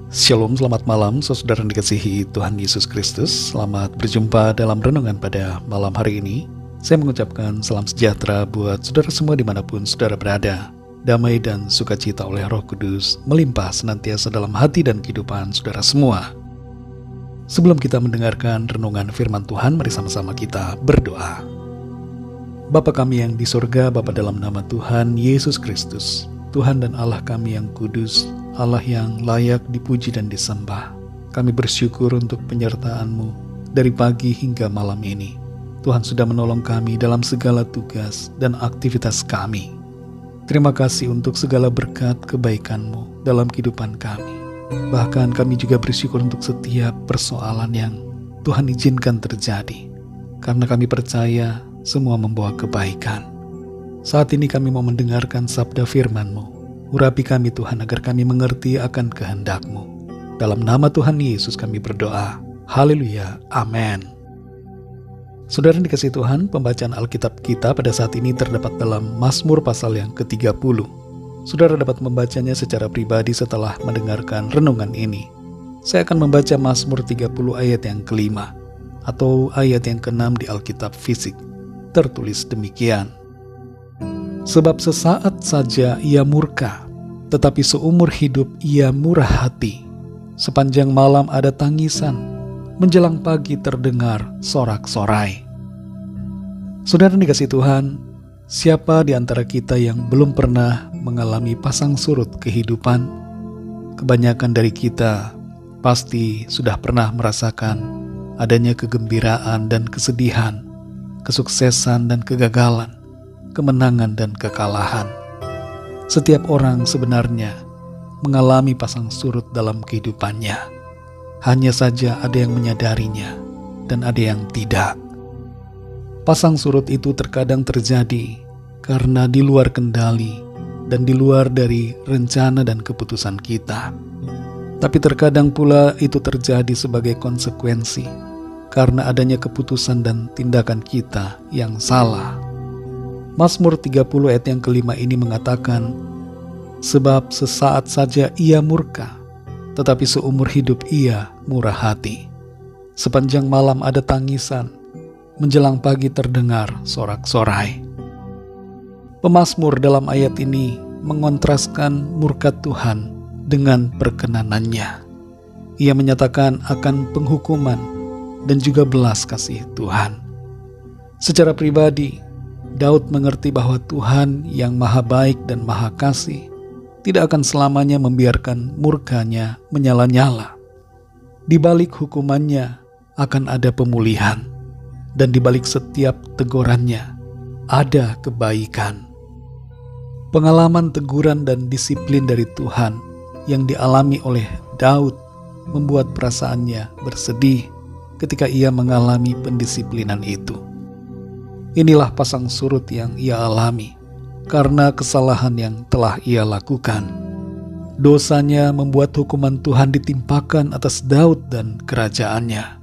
Shalom, selamat malam saudara yang dikasihi Tuhan Yesus Kristus. Selamat berjumpa dalam renungan pada malam hari ini. Saya mengucapkan salam sejahtera buat saudara semua dimanapun saudara berada. Damai dan sukacita oleh Roh Kudus melimpah senantiasa dalam hati dan kehidupan saudara semua. Sebelum kita mendengarkan renungan firman Tuhan, mari sama-sama kita berdoa. Bapa kami yang di surga, Bapa dalam nama Tuhan Yesus Kristus, Tuhan dan Allah kami yang kudus, Allah yang layak dipuji dan disembah. Kami bersyukur untuk penyertaan-Mu dari pagi hingga malam ini. Tuhan sudah menolong kami dalam segala tugas dan aktivitas kami. Terima kasih untuk segala berkat kebaikan-Mu dalam kehidupan kami. Bahkan kami juga bersyukur untuk setiap persoalan yang Tuhan izinkan terjadi, karena kami percaya semua membawa kebaikan. Saat ini kami mau mendengarkan sabda firman-Mu. Urapi kami Tuhan agar kami mengerti akan kehendak-Mu. Dalam nama Tuhan Yesus kami berdoa. Haleluya. Amin. Saudara yang dikasihi Tuhan, pembacaan Alkitab kita pada saat ini terdapat dalam Mazmur pasal yang ke-30. Saudara dapat membacanya secara pribadi setelah mendengarkan renungan ini. Saya akan membaca Mazmur 30 ayat yang ke-5 atau ayat yang ke-6 di Alkitab fisik. Tertulis demikian. Sebab sesaat saja ia murka, tetapi seumur hidup ia murah hati. Sepanjang malam ada tangisan, menjelang pagi terdengar sorak-sorai. Saudara dikasihi Tuhan, siapa di antara kita yang belum pernah mengalami pasang surut kehidupan? Kebanyakan dari kita pasti sudah pernah merasakan adanya kegembiraan dan kesedihan, kesuksesan dan kegagalan, kemenangan dan kekalahan. Setiap orang sebenarnya mengalami pasang surut dalam kehidupannya. Hanya saja ada yang menyadarinya dan ada yang tidak. Pasang surut itu terkadang terjadi karena di luar kendali dan di luar dari rencana dan keputusan kita. Tapi terkadang pula itu terjadi sebagai konsekuensi karena adanya keputusan dan tindakan kita yang salah. Mazmur 30 ayat yang ke-5 ini mengatakan, sebab sesaat saja ia murka, tetapi seumur hidup ia murah hati. Sepanjang malam ada tangisan, menjelang pagi terdengar sorak-sorai. Pemazmur dalam ayat ini mengontraskan murka Tuhan dengan perkenanannya. Ia menyatakan akan penghukuman dan juga belas kasih Tuhan. Secara pribadi, Daud mengerti bahwa Tuhan yang maha baik dan maha kasih tidak akan selamanya membiarkan murkanya menyala-nyala. Di balik hukumannya akan ada pemulihan, dan di balik setiap tegurannya ada kebaikan. Pengalaman teguran dan disiplin dari Tuhan yang dialami oleh Daud membuat perasaannya bersedih ketika ia mengalami pendisiplinan itu. Inilah pasang surut yang ia alami karena kesalahan yang telah ia lakukan. Dosanya membuat hukuman Tuhan ditimpakan atas Daud dan kerajaannya.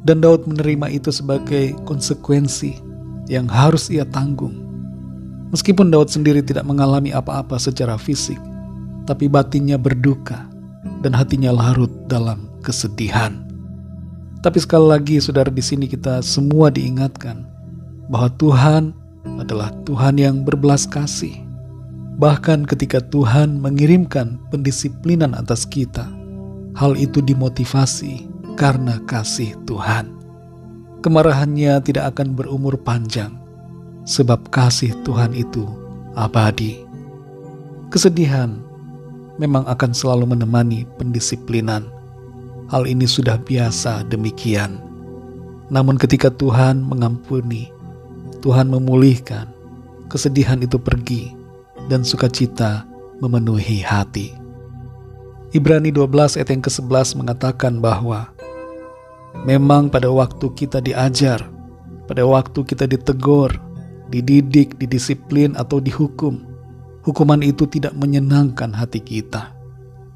Dan Daud menerima itu sebagai konsekuensi yang harus ia tanggung. Meskipun Daud sendiri tidak mengalami apa-apa secara fisik, tapi batinnya berduka dan hatinya larut dalam kesedihan. Tapi sekali lagi saudara, di sini kita semua diingatkan bahwa Tuhan adalah Tuhan yang berbelas kasih. Bahkan ketika Tuhan mengirimkan pendisiplinan atas kita, hal itu dimotivasi karena kasih Tuhan. Kemarahannya tidak akan berumur panjang, sebab kasih Tuhan itu abadi. Kesedihan memang akan selalu menemani pendisiplinan. Hal ini sudah biasa demikian. Namun ketika Tuhan mengampuni, Tuhan memulihkan, kesedihan itu pergi dan sukacita memenuhi hati. Ibrani 12 ayat yang ke-11 mengatakan bahwa memang pada waktu kita diajar, pada waktu kita ditegur, dididik, didisiplin atau dihukum, hukuman itu tidak menyenangkan hati kita,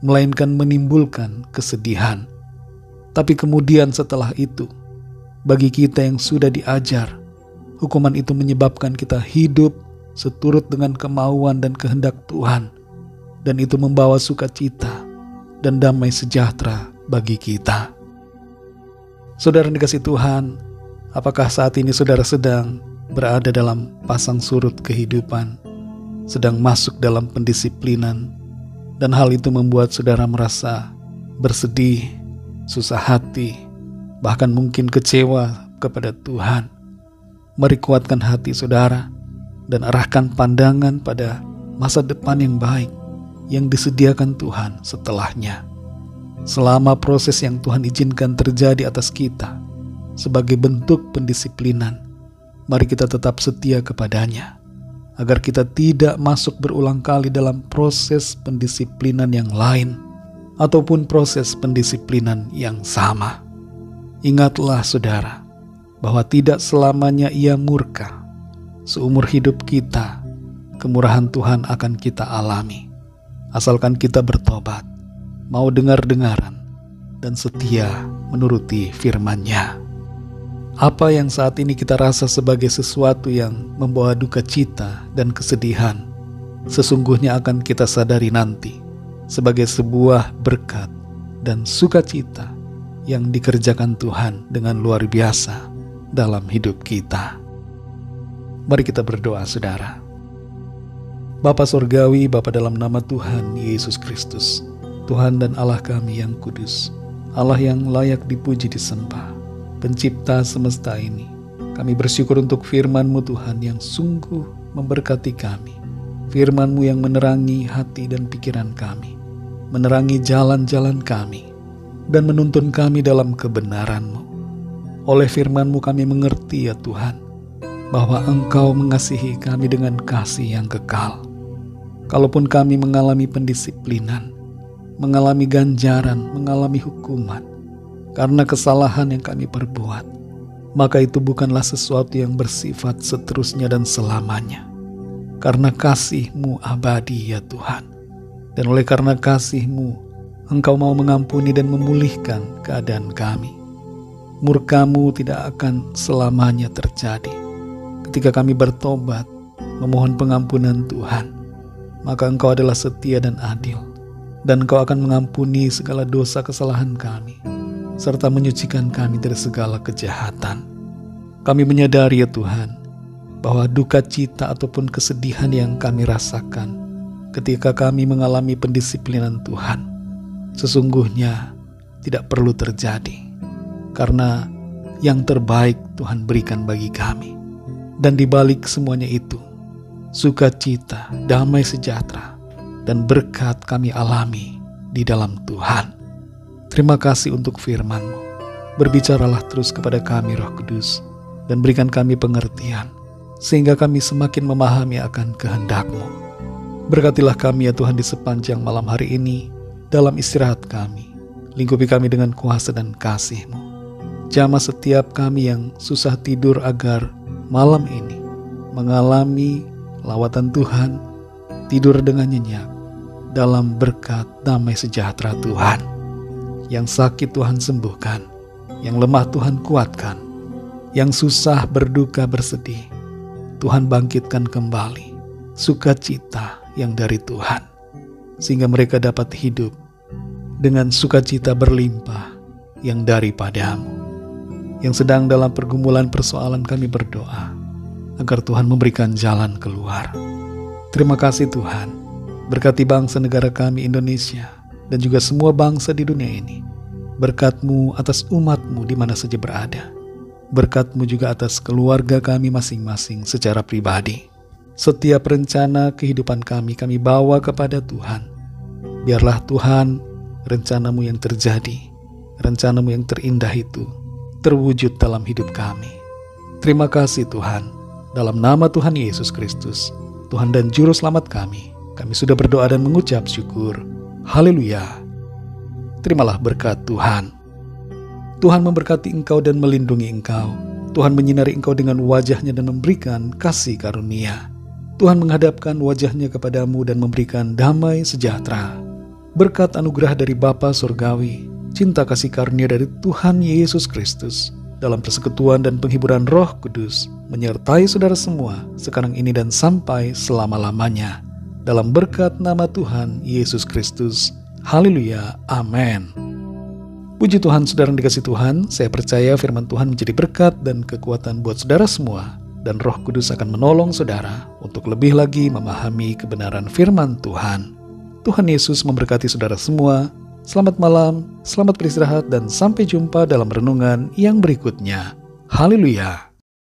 melainkan menimbulkan kesedihan. Tapi kemudian setelah itu, bagi kita yang sudah diajar, hukuman itu menyebabkan kita hidup seturut dengan kemauan dan kehendak Tuhan, dan itu membawa sukacita, dan damai sejahtera bagi kita. Saudara yang dikasihi Tuhan, apakah saat ini saudara sedang berada dalam pasang surut kehidupan, sedang masuk dalam pendisiplinan, dan hal itu membuat saudara merasa bersedih, susah hati, bahkan mungkin kecewa kepada Tuhan? Mari kuatkan hati saudara dan arahkan pandangan pada masa depan yang baik yang disediakan Tuhan setelahnya. Selama proses yang Tuhan izinkan terjadi atas kita sebagai bentuk pendisiplinan, mari kita tetap setia kepadanya, agar kita tidak masuk berulang kali dalam proses pendisiplinan yang lain ataupun proses pendisiplinan yang sama. Ingatlah saudara, bahwa tidak selamanya Ia murka. Seumur hidup kita, kemurahan Tuhan akan kita alami, asalkan kita bertobat, mau dengar-dengaran, dan setia menuruti firman-Nya. Apa yang saat ini kita rasa sebagai sesuatu yang membawa duka cita dan kesedihan, sesungguhnya akan kita sadari nanti sebagai sebuah berkat dan sukacita yang dikerjakan Tuhan dengan luar biasa dalam hidup kita. Mari kita berdoa saudara. Bapa Surgawi, Bapa dalam nama Tuhan Yesus Kristus, Tuhan dan Allah kami yang kudus, Allah yang layak dipuji disembah, pencipta semesta ini, kami bersyukur untuk firman-Mu Tuhan yang sungguh memberkati kami, firman-Mu yang menerangi hati dan pikiran kami, menerangi jalan-jalan kami, dan menuntun kami dalam kebenaran-Mu. Oleh firman-Mu kami mengerti ya Tuhan, bahwa Engkau mengasihi kami dengan kasih yang kekal. Kalaupun kami mengalami pendisiplinan, mengalami ganjaran, mengalami hukuman karena kesalahan yang kami perbuat, maka itu bukanlah sesuatu yang bersifat seterusnya dan selamanya. Karena kasih-Mu abadi ya Tuhan, dan oleh karena kasih-Mu, Engkau mau mengampuni dan memulihkan keadaan kami. Murka-Mu tidak akan selamanya terjadi. Ketika kami bertobat, memohon pengampunan Tuhan, maka Engkau adalah setia dan adil, dan Engkau akan mengampuni segala dosa kesalahan kami, serta menyucikan kami dari segala kejahatan. Kami menyadari ya Tuhan, bahwa duka cita ataupun kesedihan yang kami rasakan ketika kami mengalami pendisiplinan Tuhan, sesungguhnya tidak perlu terjadi, karena yang terbaik Tuhan berikan bagi kami. Dan di balik semuanya itu, sukacita, damai sejahtera, dan berkat kami alami di dalam Tuhan. Terima kasih untuk firman-Mu. Berbicaralah terus kepada kami Roh Kudus, dan berikan kami pengertian, sehingga kami semakin memahami akan kehendak-Mu. Berkatilah kami ya Tuhan di sepanjang malam hari ini, dalam istirahat kami. Lingkupi kami dengan kuasa dan kasih-Mu. Jamah setiap kami yang susah tidur agar malam ini mengalami lawatan Tuhan, tidur dengan nyenyak dalam berkat damai sejahtera Tuhan. Yang sakit Tuhan sembuhkan, yang lemah Tuhan kuatkan, yang susah berduka bersedih Tuhan bangkitkan kembali sukacita yang dari Tuhan, sehingga mereka dapat hidup dengan sukacita berlimpah yang daripada-Mu. Yang sedang dalam pergumulan persoalan, kami berdoa agar Tuhan memberikan jalan keluar. Terima kasih Tuhan, berkati bangsa negara kami Indonesia dan juga semua bangsa di dunia ini. Berkat-Mu atas umat-Mu di mana saja berada. Berkat-Mu juga atas keluarga kami masing-masing secara pribadi. Setiap rencana kehidupan kami bawa kepada Tuhan. Biarlah Tuhan, rencana-Mu yang terjadi, rencana-Mu yang terindah itu terwujud dalam hidup kami. Terima kasih Tuhan, dalam nama Tuhan Yesus Kristus, Tuhan dan Juru Selamat kami sudah berdoa dan mengucap syukur. Haleluya. Terimalah berkat Tuhan. Tuhan memberkati engkau dan melindungi engkau. Tuhan menyinari engkau dengan wajah-Nya dan memberikan kasih karunia. Tuhan menghadapkan wajah-Nya kepadamu dan memberikan damai sejahtera. Berkat anugerah dari Bapa Surgawi, cinta kasih karunia dari Tuhan Yesus Kristus, dalam persekutuan dan penghiburan Roh Kudus, menyertai saudara semua sekarang ini dan sampai selama-lamanya. Dalam berkat nama Tuhan Yesus Kristus. Haleluya, amin. Puji Tuhan, saudara yang dikasih Tuhan, saya percaya firman Tuhan menjadi berkat dan kekuatan buat saudara semua, dan Roh Kudus akan menolong saudara untuk lebih lagi memahami kebenaran firman Tuhan. Tuhan Yesus memberkati saudara semua. Selamat malam, selamat beristirahat, dan sampai jumpa dalam renungan yang berikutnya. Haleluya.